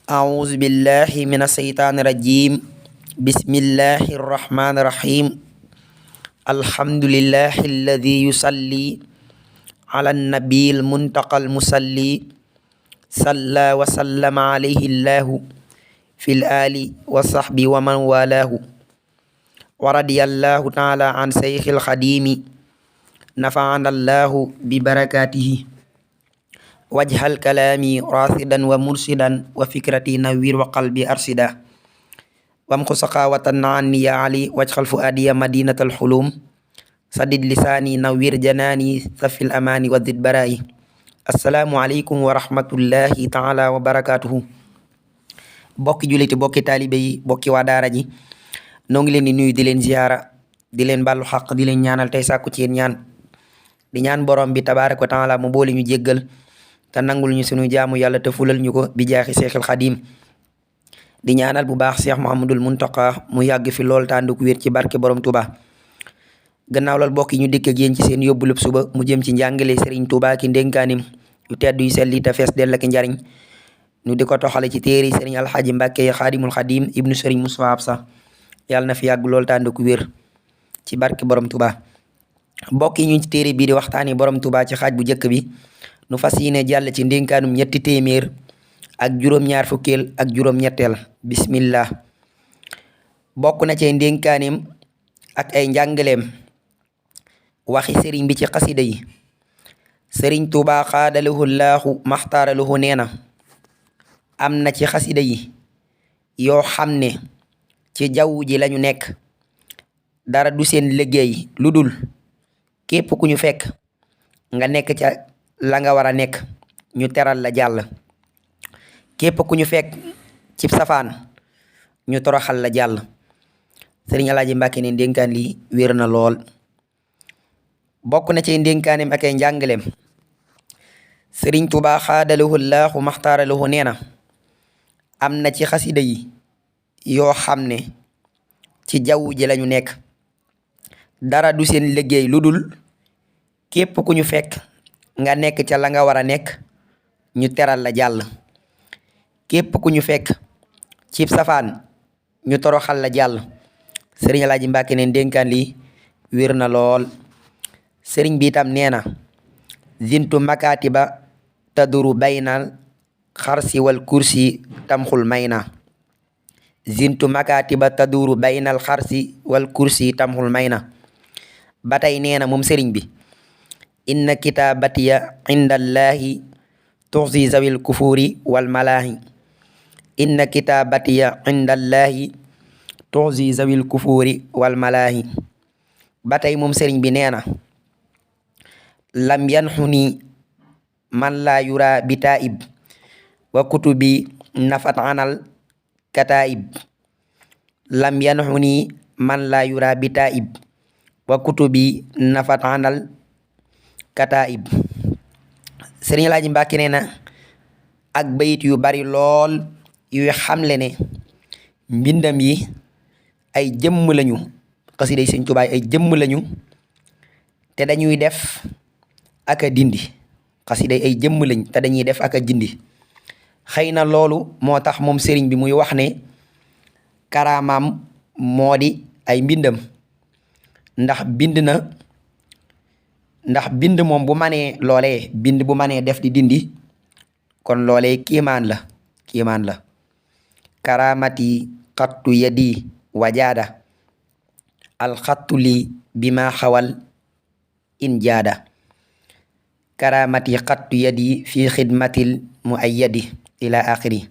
أعوذ بالله من الشيطان الرجيم. بسم الله الرحمن الرحيم. الحمد لله الذي يصلي على النبي المنتقى المصلي صلى وسلم عليه الله في الآل وصحبه ومن والاه ورضي الله تعالى عن شيخ الخديم نفعنا الله ببركاته واجعل كلامي راشدا ومرشدا وفكرتي نوير وقلبي أرشدا وامحو سخاوة عني يا علي واجعل فؤادي مدينة الحلوم سدد لساني نوير جناني سفي الأمان وزد برائي. السلام عليكم ورحمة الله تعالى وبركاته. bokki juliti bokki taalibe yi bokki waa daara ji noo ngi leen di nuyu di leen ziyaara di leen bàllu xaq di leen ñaanal tey sàkku ci yéen ñaan di ñaan borom bi tabaaraka wa taala mu boole ñu jéggal te nangul ñu sunu jaamu yàlla te fulal ñu ko bi jaaxi seexil xadim di ñaanal bu baax Cheikh Mouhamadul Muntaqa mu yàgg fi lool tànduk wér ci barke borom Touba. gannaaw lool bokk yi ñu dikk ak yéen ci seen yóbbulub suba mu jëm ci njàngale Serigne Touba ki ndénkaanim yu tedd yu selli te fees dell ak njariñ ñu di ko toxale ci téere Serigne Alxaaji Mbàkke Xaadimul Xadim ibnu Serigne Moussa Absa yàlla na fi yàgg lool tànduk wér ci barke borom Touba. mbokk yi ñu ci téere bii di waxtaani borom Touba ci xaaj bu njëkk bi nu fas yéene jàll ci ndénkaanum ñetti téeméer ak juróom-ñaar fukkeel ak juróom-ñetteel. bismillah. bokk na ci ndénkaanim ak ay njàngaleem waxi sëriñ bi ci xasida yi. sëriñ Tuubaa xaadalahu laahu maxtaaralahu nee na am na ci xasida yi yoo xam ne ci jaww ji lañu nekk dara du seen liggéey lu dul képp ku ñu fekk nga nekk ca la nga war a nekk ñu teral la jàll, képp ku ñu fekk ci safaan ñu toroxal la jàll. sëriñ Alaaji Mbàkke ne ndénkaan li wér na lool. bokk na ci ndénkaanem ak ay njàngaleem sëriñ Tuubaa xaadalahu laahu maxtaaralahu nee na am na ci xasida yi yoo xam ne ci jaww ji lañu nekk dara du seen liggéey lu dul képp ku ñu fekk nga nekk ca la nga war a nekk ñu teral la jàll, képp ku ñu fekk ci safaan ñu toroxal la jàll. sëriñ Alaaji Mbàkke ne ndénkaan li wér na lool. sëriñ bi itam nee na zintu makaatiba taduru baynal xarsi wal kursi tamxul may na zintu makaatiba taduru baynal xarsi wal kursi tamxul may na. ba tey nee na moom sëriñ bi inna kitaabatiya inda allahi tuxsi zawil kufuri wal malaahi inna kitaabatiya inda allahi tuxsi zawil kufuri wal malaahi. ba tey moom sëriñ bi nee na lam yanxuni man laa yura bi taib wa kutubi nafat anal kataib lam yanxuni man laa yura bi taib wa kutubi nafat anal kataib. sëriñ Alaaji Mbàkke nee na ak bayit yu bari lool yuy xamle ne mbindam yi ay jëmm lañu, xasida yi Sëriñ Tuubaa ay jëmm lañu te dañuy def ak a dindi. xasida yi ay jëmm lañ te dañuy def ak a dindi. xëy na loolu moo tax moom sëriñ bi muy wax ne karaamaam moo di ay mbindam ndax bind moom bu manee loolee bind bu manee def di dindi kon loolee kiimaan la karaamati xattu yadi wajaada alxattu li bi ma xawal in jaada karaamati xattu yadi fi xidmatil mu ay yadi ila axiri.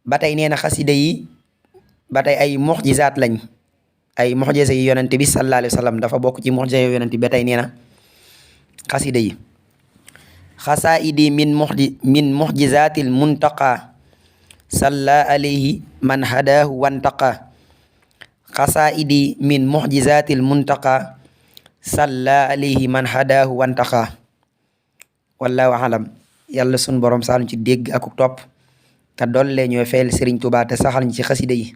ba tey nee na xasida yi ba tey ay muxjisaat lañ, ay muxjisa yi yonente bi sallallahu alayhi wa sallam dafa bokk ci muxjisa yi yonente bi. ba tey nee na xasida yi xasaidi min muxjizaatil muntaqa salla alayhi man hadaahu wantaqa xasaidi min muxjizaatil muntaqa salla alayhi man hadaahu wantaqa. wallahu alam. yàlla sun borom saal ñu ci dégg ak topp te dolle ñooy fayal Sëriñ Tuubaa te saxal ñu ci xasida yi.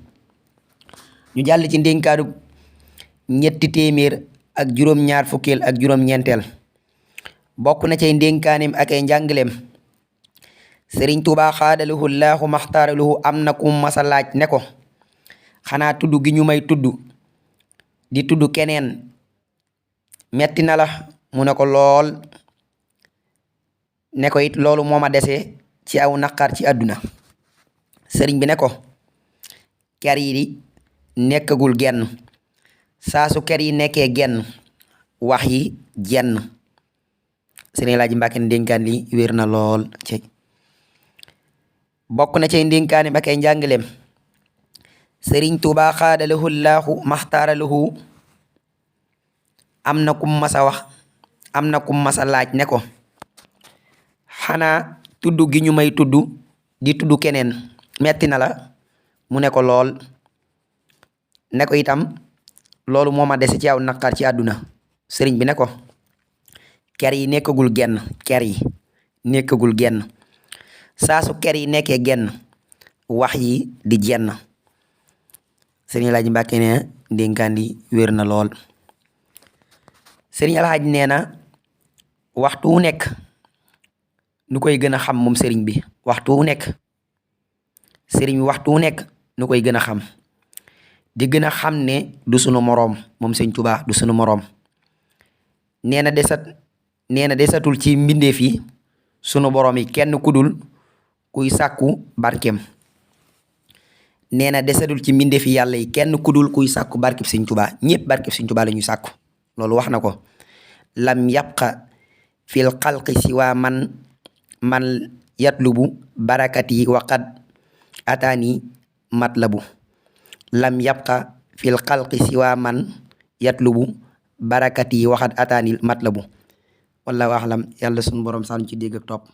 ñu jàll ci ndénkaanu ñetti téeméer ak juróom-ñaar fukkeel ak juróom-ñeenteel. bokk na cay ndénkaaneem ak ay njàngaleem sëriñ Tuubaa xaadalahu laahu maxtaaralahu am na ku masa laaj ne ko xanaa tudd gi ñu may tudd di tudd keneen metti na la mu ne ko lool ne ko it loolu moo ma dese ci aw naqar ci àdduna sëriñ bi ne ko ker yi di nekkagul genn saa su ker yi nekkee genn wax yi jenn sëriñ Alaaji Mbàkke ndénkaan li wér na lool ci bokk na ci ndénkaani ba kay njàngaleem sëriñ Tuubaa xaadalahu laahu maxtaaralahu am na kum masa wax am na kum masa laaj ne ko xanaa tudd gi ñu may tudd di tudd keneen metti na la mu ne ko lool ne ko itam loolu moo ma dese ci aw naqar ci àdduna sëriñ bi ne ko ker yi nekkagul genn ker yi nekkagul genn saa su ker yi nekkee genn wax yi di jenn sëriñ Alaaji Mbàkke ne ndénkaan li wér na lool sëriñ Alaaji nee na waxtu wu nekk nu koy gën a xam moom sëriñ bi waxtu wu nekk sëriñ bi waxtu wu nekk nu koy gën a xam di gën a xam ne du sunu moroom moom sëriñ Tuubaa du sunu moroom nee na desatul ci mbindeef yi sunu boroom yi kenn kudul kuy sàkku barkeem nee na desatul ci mbindeef yi yàlla yi kenn kudul kuy sàkku barkeb sëriñ Tuubaa ñépp barkeb sëriñ Tuubaa la ñuy sàkku loolu wax na ko lam yabqa fil xalqi siwa man yatlubu barakati waqad ataani matlabu lam yabqa fil xalqi siwa man yatlubu barakati waqad ataani matlabu wallahu a'lam yàlla sunu borom sànni ci dégg ak topp